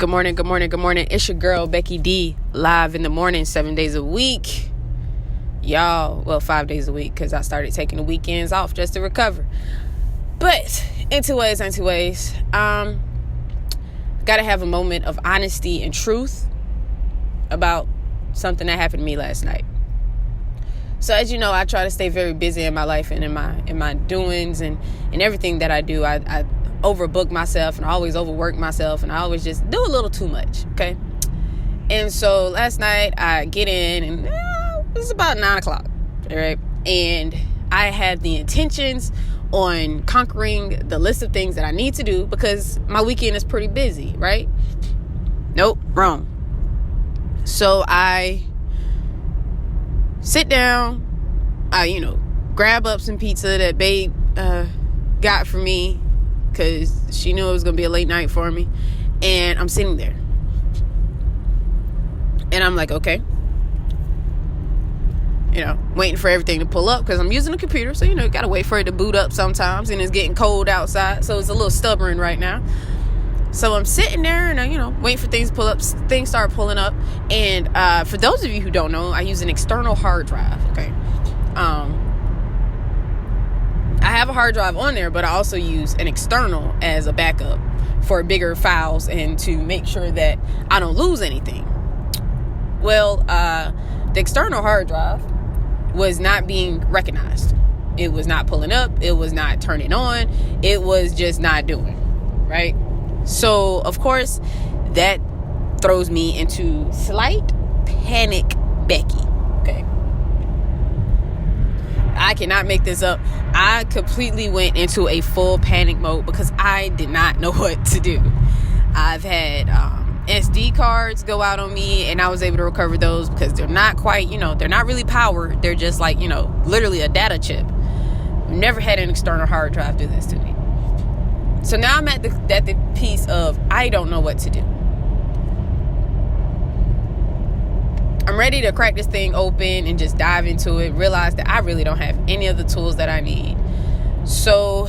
Good morning, good morning, good morning. It's your girl, Becky D, live in the morning, 7 days a week. Y'all, well, 5 days a week because I started taking the weekends off just to recover. But in two ways, gotta have a moment of honesty and truth about something that happened to me last night. So as you know, I try to stay very busy in my life and in my doings and everything that I do. I overbook myself and I always overwork myself and I always just do a little too much, okay? And so last night I get in and it's about 9 o'clock, all right? And I had the intentions on conquering the list of things that I need to do because my weekend is pretty busy, right? Nope, wrong. So I sit down, I grab up some pizza that babe got for me because she knew it was going to be a late night for me. And I'm sitting there. And I'm like, okay. Waiting for everything to pull up because I'm using a computer. So, you got to wait for it to boot up sometimes. And it's getting cold outside. So it's a little stubborn right now. So I'm sitting there and, waiting for things to pull up. Things start pulling up. And for those of you who don't know, I use an external hard drive. Okay. I have a hard drive on there, but I also use an external as a backup for bigger files and to make sure that I don't lose anything. Well, the external hard drive was not being recognized. It was not pulling up. It was not turning on. It was just not doing, right? So, of course, that throws me into slight panic Becky, okay? I cannot make this up. I completely went into a full panic mode because I did not know what to do. I've had SD cards go out on me and I was able to recover those because they're not quite, they're not really powered. They're just like, literally a data chip. I've never had an external hard drive do this to me. So now I'm at the piece of I don't know what to do. I'm ready to crack this thing open and just dive into it. Realize that I really don't have any of the tools that I need. So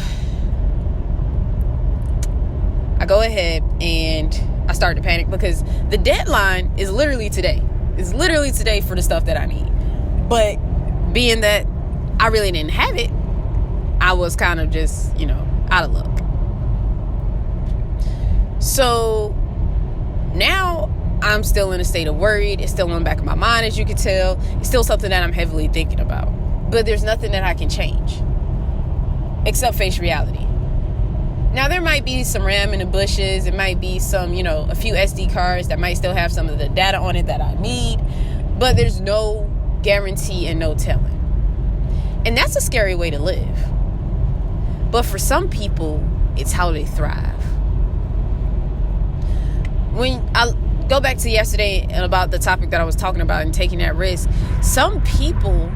I go ahead and I start to panic because the deadline is literally today. It's literally today for the stuff that I need. But being that I really didn't have it, I was kind of just, out of luck. So now I'm still in a state of worried. It's still on the back of my mind, as you can tell. It's still something that I'm heavily thinking about. But there's nothing that I can change except face reality. Now, there might be some RAM in the bushes. It might be some, a few SD cards that might still have some of the data on it that I need. But there's no guarantee and no telling. And that's a scary way to live. But for some people, it's how they thrive. When I go back to yesterday and about the topic that I was talking about and taking that risk, some people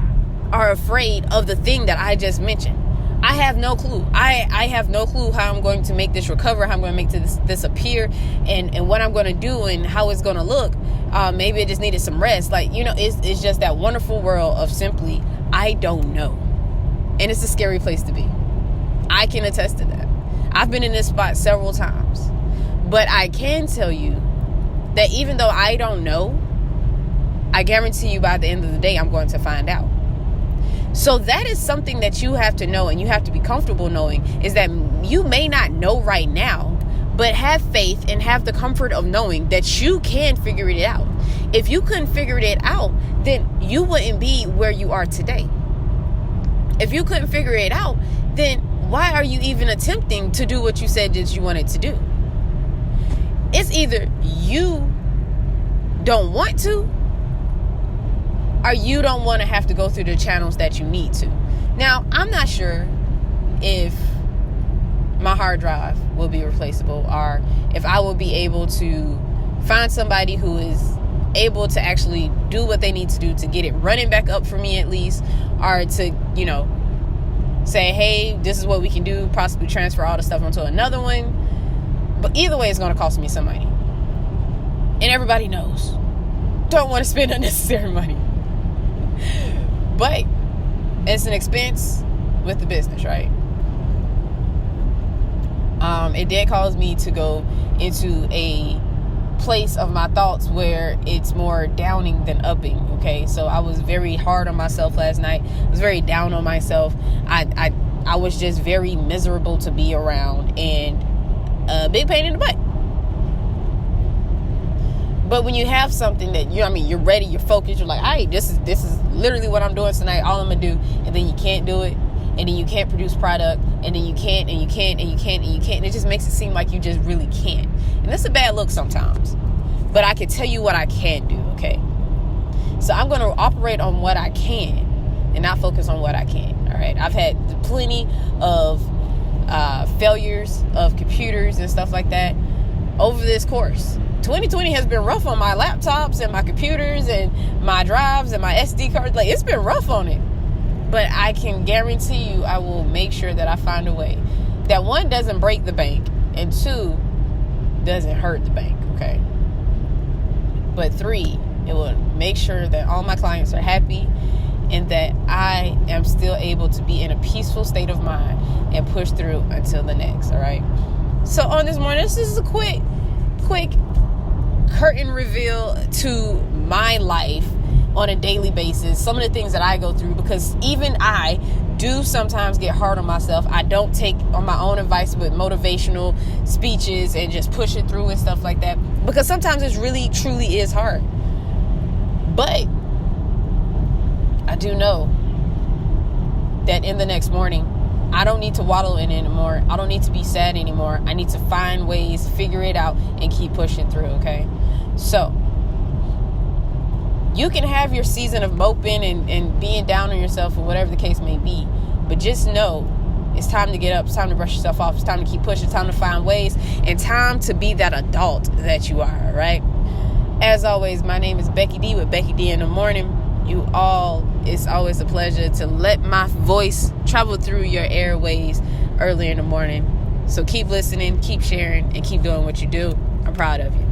are afraid of the thing that I just mentioned. I have no clue. I have no clue how I'm going to make this recover, how I'm going to make this appear, and what I'm going to do and how it's going to look. Maybe it just needed some rest. It's just that wonderful world of simply, I don't know. And it's a scary place to be. I can attest to that. I've been in this spot several times. But I can tell you that even though I don't know, I guarantee you by the end of the day, I'm going to find out. So that is something that you have to know and you have to be comfortable knowing is that you may not know right now, but have faith and have the comfort of knowing that you can figure it out. If you couldn't figure it out, then you wouldn't be where you are today. If you couldn't figure it out, then why are you even attempting to do what you said that you wanted to do? It's either you don't want to or you don't want to have to go through the channels that you need to. Now, I'm not sure if my hard drive will be replaceable or if I will be able to find somebody who is able to actually do what they need to do to get it running back up for me at least, or to, say, hey, this is what we can do, possibly transfer all the stuff onto another one. But either way, it's going to cost me some money. And everybody knows. Don't want to spend unnecessary money. But it's an expense with the business, right? It did cause me to go into a place of my thoughts where it's more downing than upping. Okay, so I was very hard on myself last night. I was very down on myself. I was just very miserable to be around, and a big pain in the butt. But when you have something that you're ready, you're focused, you're like, all right, this is literally what I'm doing tonight, all I'm gonna do, and then you can't do it, and then you can't produce product, and then you can't, and you can't, and you can't, and you can't, and it just makes it seem like you just really can't. And that's a bad look sometimes. But I can tell you what I can do, okay? So I'm gonna operate on what I can and not focus on what I can't. All right. I've had plenty of failures of computers and stuff like that over this course. 2020 has been rough on my laptops and my computers and my drives and my SD cards. Like, it's been rough on it. But I can guarantee you I will make sure that I find a way that, one, doesn't break the bank, and two, doesn't hurt the bank, okay? But three, it will make sure that all my clients are happy and that I am still able to be in a peaceful state of mind and push through until the next, all right? So on this morning, this is a quick curtain reveal to my life on a daily basis, some of the things that I go through, because even I do sometimes get hard on myself. I don't take on my own advice with motivational speeches and just push it through and stuff like that, because sometimes it really truly is hard. But I do know that in the next morning, I don't need to waddle in anymore. I don't need to be sad anymore. I need to find ways, figure it out, and keep pushing through, okay? So you can have your season of moping and being down on yourself or whatever the case may be, but just know it's time to get up. It's time to brush yourself off. It's time to keep pushing. It's time to find ways, and time to be that adult that you are, right? As always, my name is Becky D with Becky D in the Morning. It's always a pleasure to let my voice travel through your airways early in the morning. So keep listening, keep sharing, and keep doing what you do. I'm proud of you.